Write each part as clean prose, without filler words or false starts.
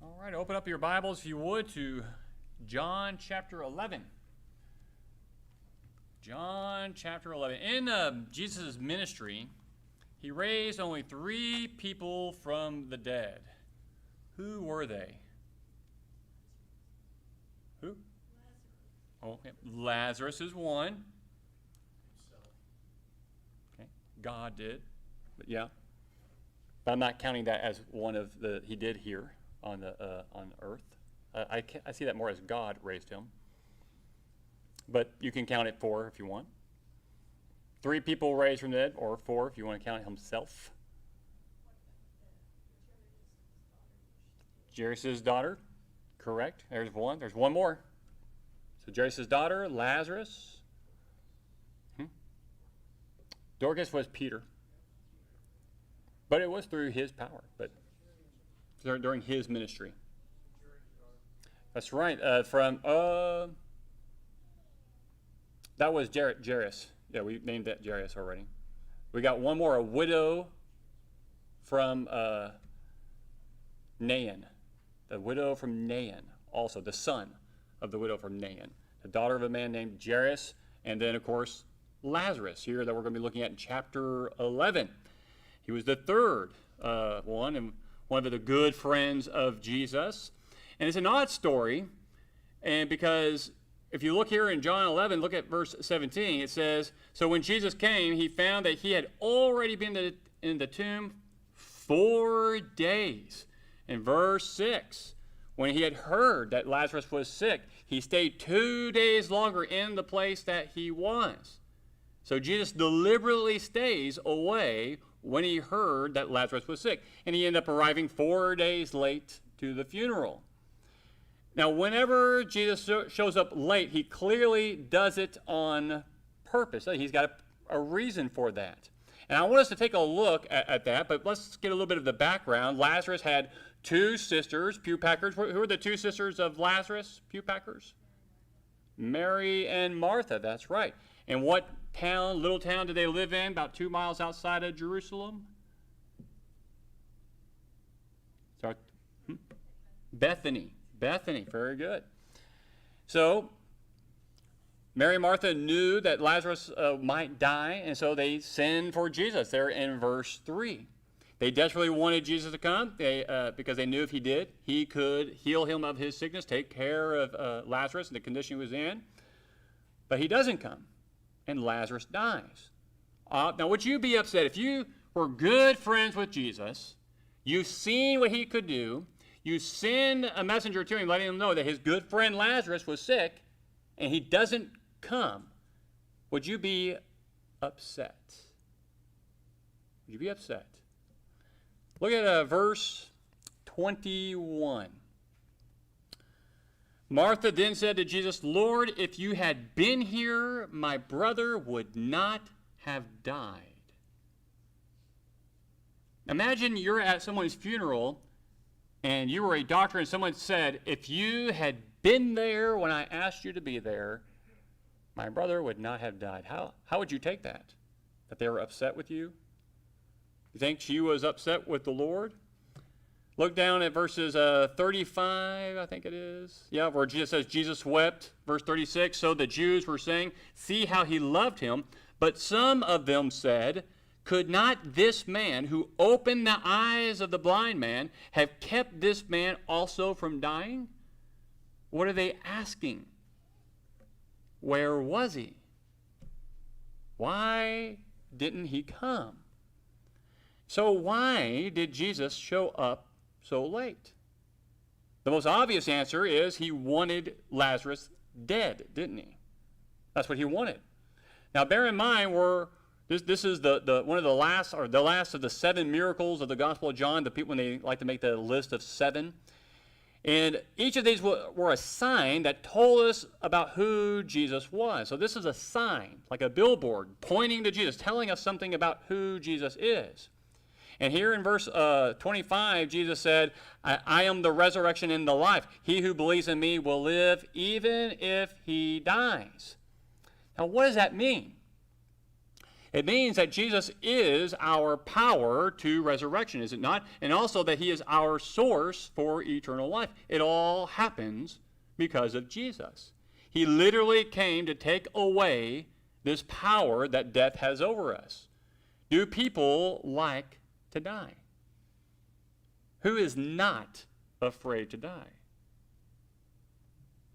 All right, open up your Bibles, if you would, to John chapter 11. John chapter 11. In Jesus' ministry, he raised only 3 people from the dead. Who were they? Who? Okay. Lazarus is one. Okay. God did. But yeah. But I'm not counting that as one of the he did here on earth. I see that more as God raised him. But you can count it 4 if you want. 3 people raised from the dead, or 4 if you want to count himself. Jairus' daughter, correct. There's one. There's one more. So Jairus' daughter, Lazarus. Dorcas was Peter. But it was through his power, but during his ministry. That's right. That was Jairus. Yeah, we named that Jairus already. We got one more, a widow from Nain. The widow from Nain, also the son of the widow from Nain. The daughter of a man named Jairus, and then, of course, Lazarus here that we're going to be looking at in chapter 11. He was the third one, and one of the good friends of Jesus. And it's an odd story, and because if you look here in John 11, look at verse 17, it says, "So when Jesus came, he found that he had already been in the tomb 4 days." In verse 6, when he had heard that Lazarus was sick, he stayed 2 days longer in the place that he was. So Jesus deliberately stays away when he heard that Lazarus was sick. And he ended up arriving 4 days late to the funeral. Now, whenever Jesus shows up late, he clearly does it on purpose. He's got a reason for that. And I want us to take a look at that, but let's get a little bit of the background. Lazarus had 2 sisters, pew packers. Who are the 2 sisters of Lazarus, pew packers? Mary and Martha, that's right. And what town, little town, did they live in, about 2 miles outside of Jerusalem? Sorry. Bethany. Bethany, very good. So, Mary and Martha knew that Lazarus might die, and so they send for Jesus there in verse 3. They desperately wanted Jesus to come because they knew if he did, he could heal him of his sickness, take care of Lazarus and the condition he was in. But he doesn't come, and Lazarus dies. Now, would you be upset if you were good friends with Jesus, you've seen what he could do, you send a messenger to him letting him know that his good friend Lazarus was sick, and he doesn't come? Would you be upset? Would you be upset? Look at verse 21. Martha then said to Jesus, "Lord, if you had been here, my brother would not have died." Imagine you're at someone's funeral and you were a doctor and someone said, "If you had been there when I asked you to be there, my brother would not have died." How would you take that? That they were upset with you? You think she was upset with the Lord? Look down at verses 35, I think it is. Yeah, where Jesus says, Jesus wept. Verse 36, so the Jews were saying, "See how he loved him." But some of them said, "Could not this man who opened the eyes of the blind man have kept this man also from dying?" What are they asking? Where was he? Why didn't he come? So why did Jesus show up so late? The most obvious answer is he wanted Lazarus dead, didn't he? That's what he wanted. Now bear in mind, this is the one of the last, or the last of the 7 miracles of the Gospel of John. The people, when they like to make the list of 7, and each of these were a sign that told us about who Jesus was. So this is a sign, like a billboard, pointing to Jesus, telling us something about who Jesus is. And here in verse 25, Jesus said, I am the resurrection and the life. He who believes in me will live even if he dies. Now, what does that mean? It means that Jesus is our power to resurrection, is it not? And also that he is our source for eternal life. It all happens because of Jesus. He literally came to take away this power that death has over us. Do people like to die? Who is not afraid to die?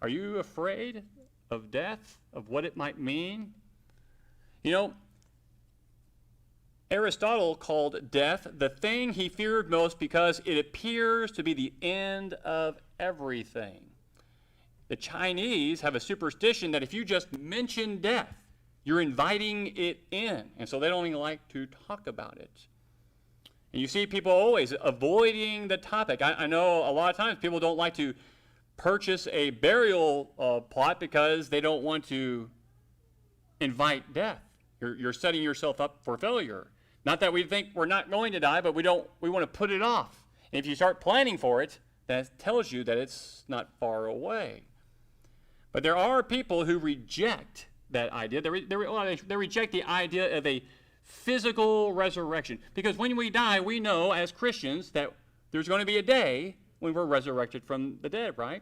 Are you afraid of death, of what it might mean? You know, Aristotle called death the thing he feared most because it appears to be the end of everything. The Chinese have a superstition that if you just mention death, you're inviting it in, and so they don't even like to talk about it. And you see people always avoiding the topic. I know a lot of times people don't like to purchase a burial plot because they don't want to invite death. You're setting yourself up for failure. Not that we think we're not going to die, but we want to put it off. And if you start planning for it, that tells you that it's not far away. But there are people who reject that idea. They reject the idea of a physical resurrection. Because when we die, we know as Christians that there's going to be a day when we're resurrected from the dead, right?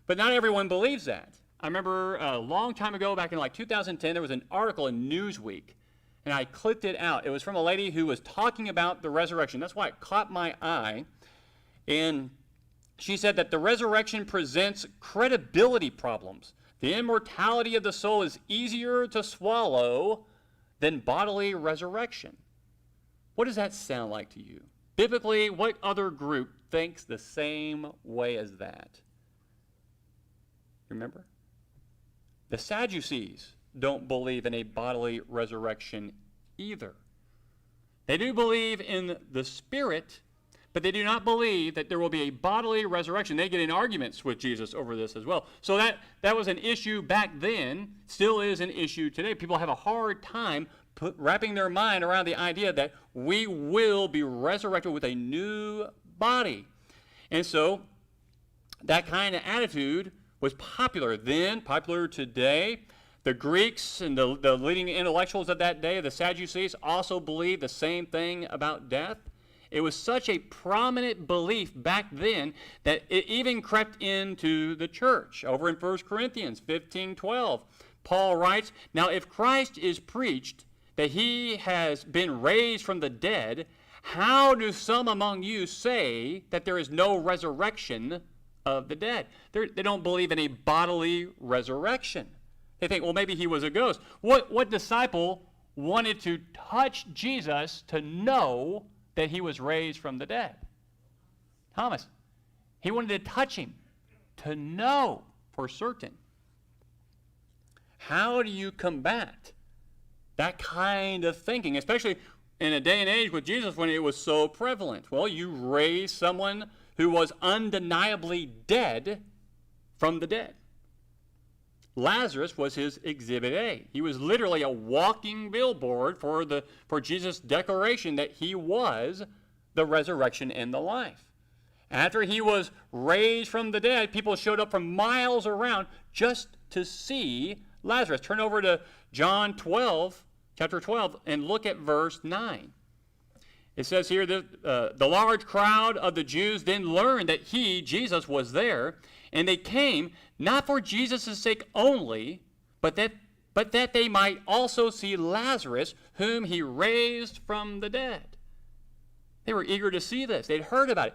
But not everyone believes that. I remember a long time ago, back in like 2010, there was an article in Newsweek, and I clicked it out. It was from a lady who was talking about the resurrection. That's why it caught my eye. And she said that the resurrection presents credibility problems. The immortality of the soul is easier to swallow than bodily resurrection. What does that sound like to you? Biblically, what other group thinks the same way as that? Remember? The Sadducees don't believe in a bodily resurrection either. They do believe in the Spirit, but they do not believe that there will be a bodily resurrection. They get in arguments with Jesus over this as well. So that was an issue back then, still is an issue today. People have a hard time wrapping their mind around the idea that we will be resurrected with a new body. And so that kind of attitude was popular then, popular today. The Greeks and the leading intellectuals of that day, the Sadducees, also believed the same thing about death. It was such a prominent belief back then that it even crept into the church. Over in 1 Corinthians 15:12, Paul writes, "Now if Christ is preached that he has been raised from the dead, how do some among you say that there is no resurrection of the dead?" They don't believe in a bodily resurrection. They think, well, maybe he was a ghost. What disciple wanted to touch Jesus to know that he was raised from the dead? Thomas. He wanted to touch him to know for certain. How do you combat that kind of thinking, especially in a day and age with Jesus when it was so prevalent? Well, you raise someone who was undeniably dead from the dead. Lazarus was his exhibit A. He was literally a walking billboard for Jesus' declaration that he was the resurrection and the life. After he was raised from the dead, people showed up from miles around just to see Lazarus. Turn over to John 12, chapter 12, and look at verse 9. It says here that the large crowd of the Jews then learned that he, Jesus, was there, and they came not for Jesus' sake only, but that they might also see Lazarus, whom he raised from the dead. They were eager to see this. They'd heard about it.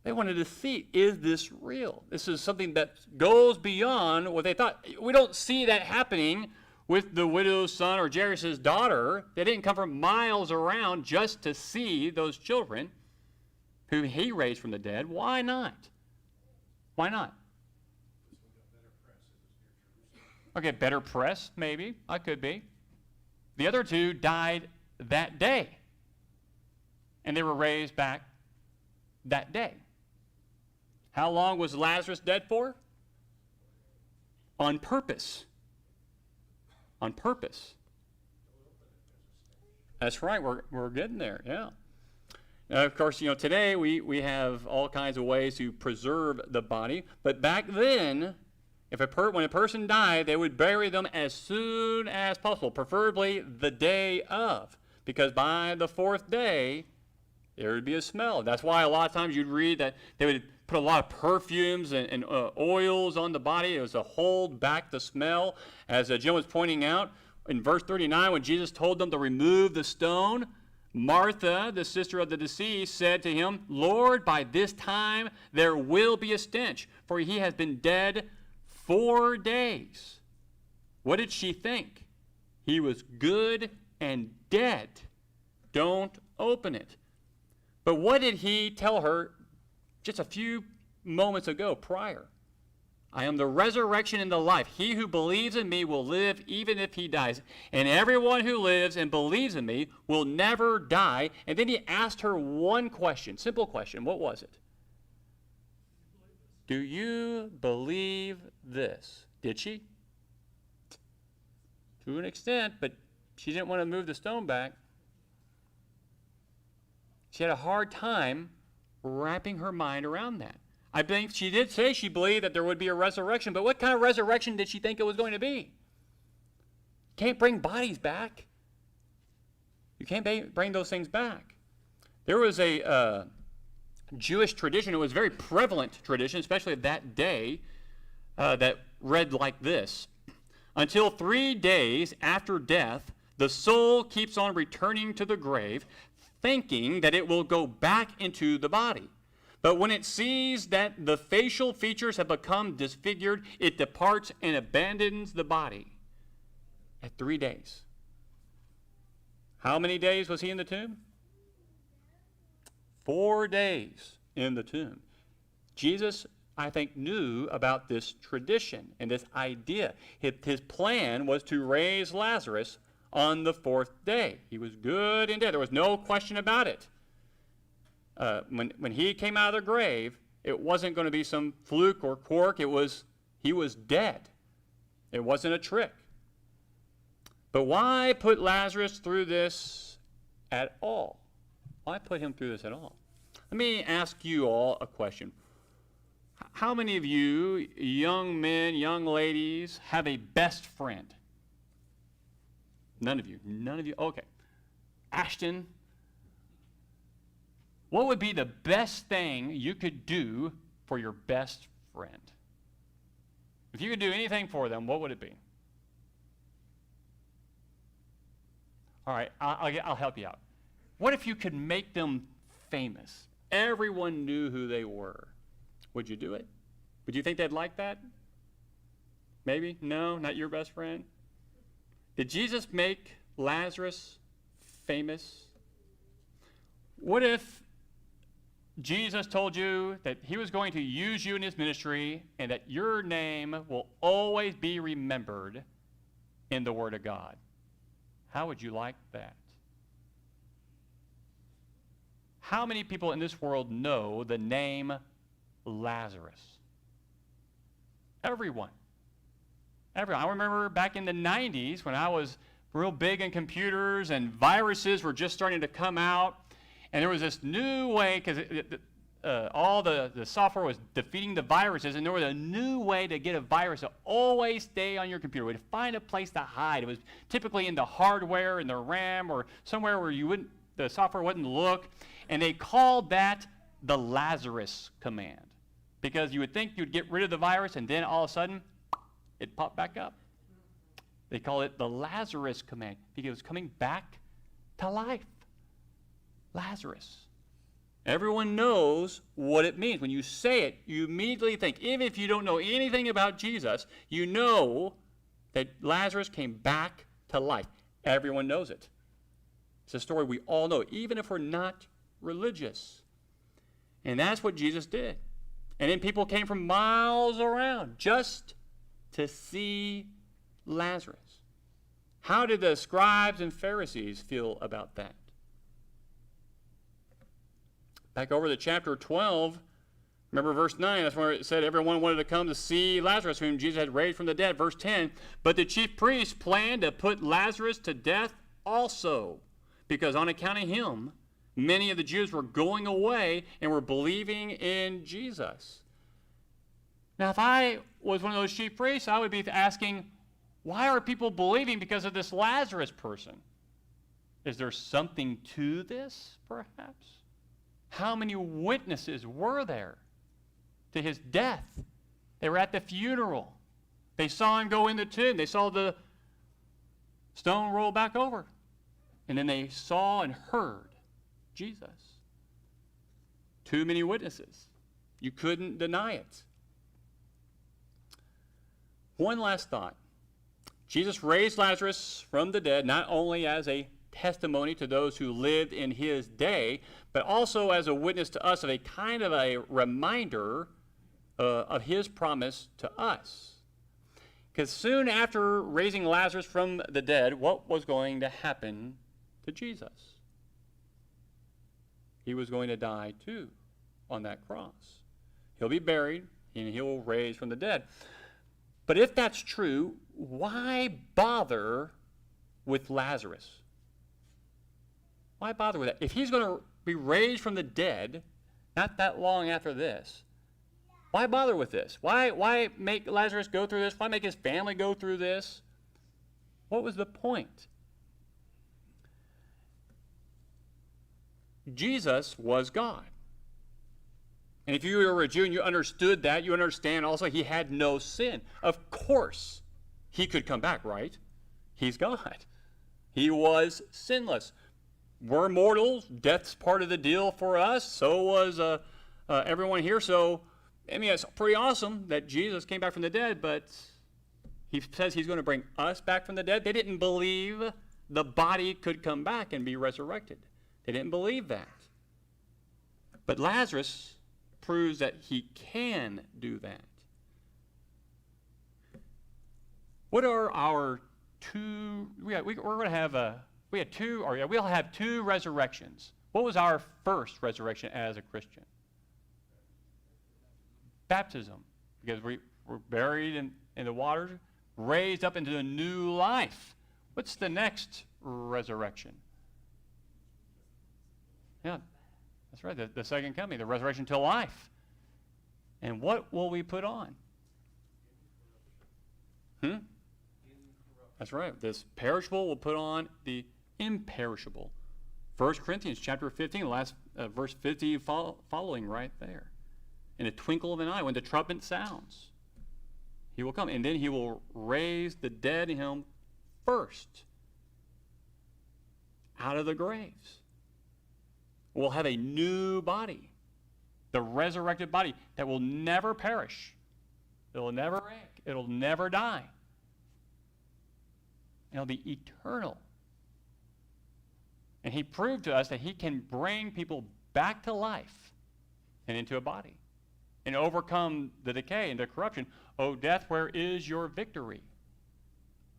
They wanted to see, is this real? This is something that goes beyond what they thought. We don't see that happening with the widow's son or Jairus' daughter. They didn't come from miles around just to see those children whom he raised from the dead. Why not? Why not? Okay, better press, maybe. I could be. The other two died that day, and they were raised back that day. How long was Lazarus dead for? On purpose. On purpose. That's right, we're getting there, yeah. Now, of course, today we have all kinds of ways to preserve the body, but back then, When a person died, they would bury them as soon as possible, preferably the day of, because by the fourth day, there would be a smell. That's why a lot of times you'd read that they would put a lot of perfumes and oils on the body. It was to hold back the smell. As Jim was pointing out, in verse 39, when Jesus told them to remove the stone, Martha, the sister of the deceased, said to him, "Lord, by this time there will be a stench, for he has been dead 4 days." What did she think? He was good and dead. Don't open it. But what did he tell her just a few moments ago prior? I am the resurrection and the life. He who believes in me will live even if he dies. And everyone who lives and believes in me will never die. And then he asked her one question, simple question. What was it? Do you believe this? Did she? To an extent, but she didn't want to move the stone back. She had a hard time wrapping her mind around that. I think she did say she believed that there would be a resurrection, but what kind of resurrection did she think it was going to be? You can't bring bodies back. You can't bring those things back. There was a Jewish tradition, it was a very prevalent tradition, especially that day, that read like this. Until 3 days after death, the soul keeps on returning to the grave, thinking that it will go back into the body. But when it sees that the facial features have become disfigured, it departs and abandons the body at 3 days. How many days was he in the tomb? 4 days in the tomb. Jesus, I think, knew about this tradition and this idea. His plan was to raise Lazarus on the 4th day. He was good and dead. There was no question about it. When he came out of the grave, it wasn't going to be some fluke or quirk. He was dead. It wasn't a trick. But why put Lazarus through this at all? Why put him through this at all? Let me ask you all a question. How many of you, young men, young ladies, have a best friend? None of you. None of you? Okay. Ashton, what would be the best thing you could do for your best friend? If you could do anything for them, what would it be? All right, I'll help you out. What if you could make them famous? Everyone knew who they were. Would you do it? Would you think they'd like that? Maybe? No, not your best friend? Did Jesus make Lazarus famous? What if Jesus told you that he was going to use you in his ministry and that your name will always be remembered in the Word of God? How would you like that? How many people in this world know the name Lazarus? Everyone. Everyone. I remember back in the 90s when I was real big in computers and viruses were just starting to come out, and there was this new way, because all the software was defeating the viruses, and there was a new way to get a virus to always stay on your computer, to find a place to hide. It was typically in the hardware, in the RAM, or somewhere where the software wouldn't look, and they called that the Lazarus command, because you would think you'd get rid of the virus, and then all of a sudden, it popped back up. They call it the Lazarus command, because it was coming back to life. Lazarus. Everyone knows what it means. When you say it, you immediately think, even if you don't know anything about Jesus, you know that Lazarus came back to life. Everyone knows it. It's a story we all know, even if we're not religious. And that's what Jesus did. And then people came from miles around just to see Lazarus. How did the scribes and Pharisees feel about that? Back over to chapter 12, remember verse 9, that's where it said everyone wanted to come to see Lazarus, whom Jesus had raised from the dead. Verse 10, but the chief priests planned to put Lazarus to death also, because on account of him, many of the Jews were going away and were believing in Jesus. Now, if I was one of those chief priests, I would be asking, why are people believing because of this Lazarus person? Is there something to this, perhaps? How many witnesses were there to his death? They were at the funeral. They saw him go in the tomb. They saw the stone roll back over. And then they saw and heard Jesus. Too many witnesses. You couldn't deny it. One last thought. Jesus raised Lazarus from the dead not only as a testimony to those who lived in his day, but also as a witness to us of a kind of a reminder of his promise to us. Because soon after raising Lazarus from the dead, what was going to happen to Jesus? He was going to die too on that cross. He'll be buried and he'll raise from the dead. But if that's true, why bother with Lazarus? Why bother with that? If he's going to be raised from the dead, not that long after this, why bother with this? Why make Lazarus go through this? Why make his family go through this? What was the point? Jesus was God. And if you were a Jew and you understood that, you understand also he had no sin. Of course, he could come back, right? He's God. He was sinless. We're mortals. Death's part of the deal for us. So was everyone here. So, I mean, it's pretty awesome that Jesus came back from the dead, but he says he's going to bring us back from the dead. They didn't believe the body could come back and be resurrected. They didn't believe that. But Lazarus proves that he can do that. What are our two? We're going to have we'll have two resurrections. What was our first resurrection as a Christian? Baptism, because we were buried in the water, raised up into a new life. What's the next resurrection? Yeah, that's right, the second coming, the resurrection to life. And what will we put on? That's right. This perishable will put on the imperishable. 1 Corinthians chapter 15, last verse 50 following right there. In a twinkle of an eye, when the trumpet sounds, he will come. And then he will raise the dead in him first out of the graves. We'll have a new body, the resurrected body that will never perish. It will never ache. It will never die. It'll be eternal. And he proved to us that he can bring people back to life and into a body and overcome the decay and the corruption. O death, where is your victory?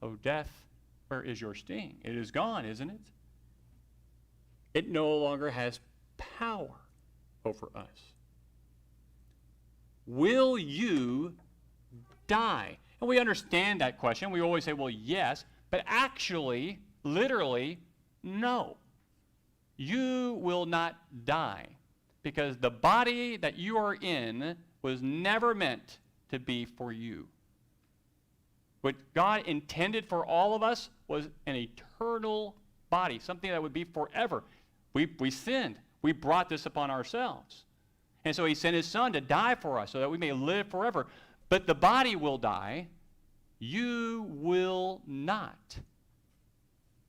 O death, where is your sting? It is gone, isn't it? It no longer has power over us. Will you die? And we understand that question. We always say, well, yes, but actually, literally, no. You will not die, because the body that you are in was never meant to be for you. What God intended for all of us was an eternal body, something that would be forever. We sinned. We brought this upon ourselves. And so he sent his son to die for us so that we may live forever. But the body will die. You will not.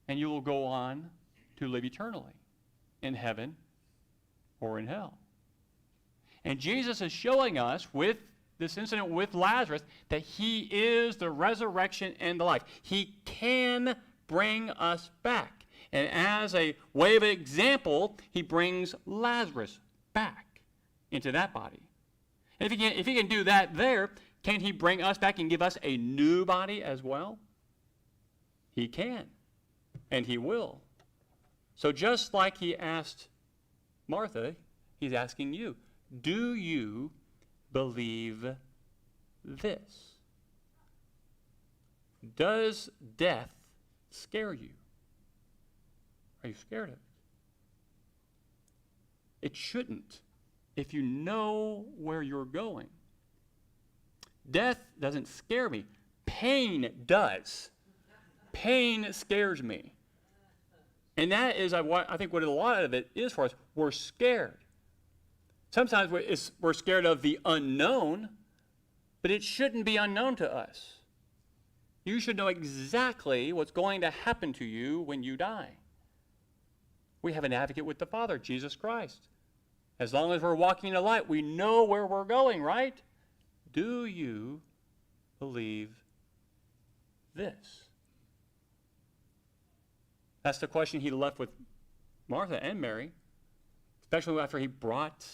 And you will go on to live eternally in heaven or in hell. And Jesus is showing us with this incident with Lazarus that he is the resurrection and the life. He can bring us back. And as a way of example, he brings Lazarus back into that body. And if he can do that there, can he bring us back and give us a new body as well? He can, and he will. So just like he asked Martha, he's asking you, do you believe this? Does death scare you? Are you scared of it? It shouldn't, if you know where you're going. Death doesn't scare me. Pain does. Pain scares me. And that is, I think, what a lot of it is for us. We're scared. Sometimes we're scared of the unknown, but it shouldn't be unknown to us. You should know exactly what's going to happen to you when you die. We have an advocate with the Father, Jesus Christ. As long as we're walking in the light, we know where we're going, right? Do you believe this? That's the question he left with Martha and Mary, especially after he brought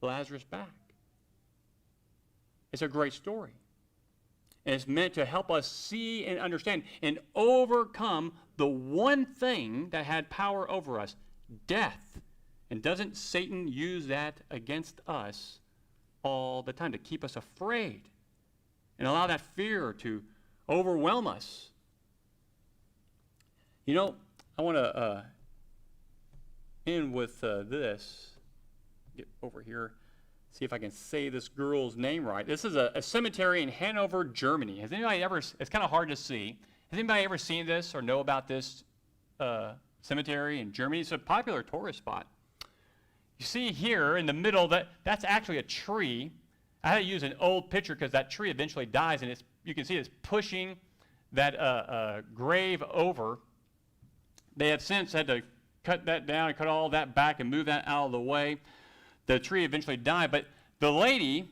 Lazarus back. It's a great story. And it's meant to help us see and understand and overcome the one thing that had power over us, death. And doesn't Satan use that against us all the time to keep us afraid and allow that fear to overwhelm us? You know, I want to end with this. Get over here. See if I can say this girl's name right. This is a cemetery in Hanover, Germany. Has anybody ever, it's kind of hard to see. Has anybody ever seen this or know about this cemetery in Germany? It's a popular tourist spot. You see here in the middle, that's actually a tree. I had to use an old picture because that tree eventually dies, and you can see it's pushing that grave over. They have since had to cut that down and cut all that back and move that out of the way. The tree eventually died, but the lady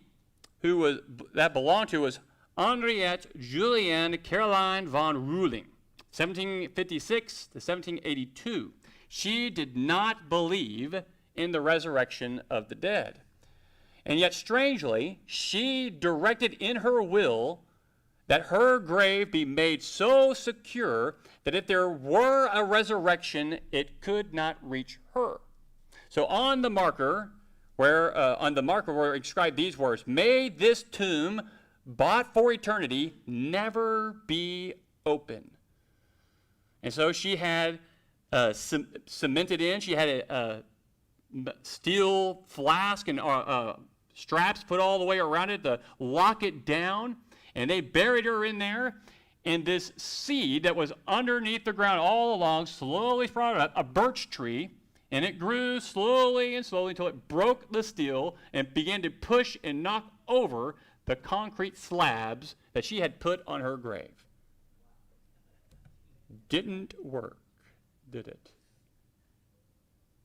that belonged to was Henriette Julienne Caroline von Ruhling, 1756 to 1782. She did not believe in the resurrection of the dead. And yet, strangely, she directed in her will that her grave be made so secure that if there were a resurrection, it could not reach her. So on the marker where inscribed these words, "May this tomb, bought for eternity, never be open." And so she had cemented in. She had a steel flask and straps put all the way around it to lock it down. And they buried her in there. And this seed that was underneath the ground all along slowly sprouted up, a birch tree. And it grew slowly and slowly until it broke the steel and began to push and knock over the concrete slabs that she had put on her grave. Didn't work, did it?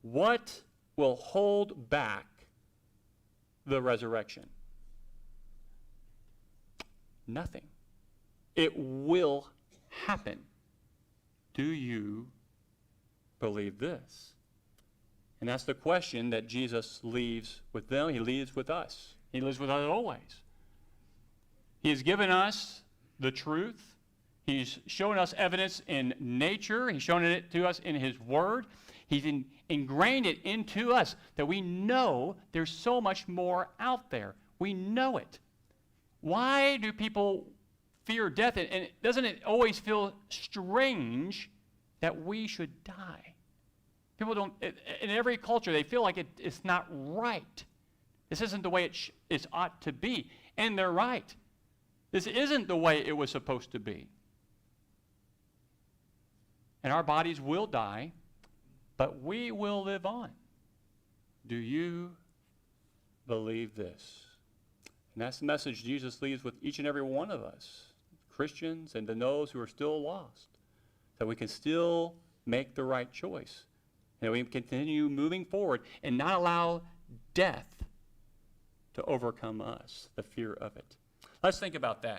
What will hold back the resurrection? Nothing. It will happen. Do you believe this? And that's the question that Jesus leaves with them. He leaves with us. He lives with us always. He has given us the truth. He's shown us evidence in nature. He's shown it to us in his word. He's ingrained it into us that we know there's so much more out there. We know it. Why do people fear death? And doesn't it always feel strange that we should die? People don't, in every culture, they feel like it's not right. This isn't the way it ought to be. And they're right. This isn't the way it was supposed to be. And our bodies will die, but we will live on. Do you believe this? And that's the message Jesus leaves with each and every one of us, Christians and to those who are still lost, that we can still make the right choice. And we continue moving forward and not allow death to overcome us, the fear of it. Let's think about that.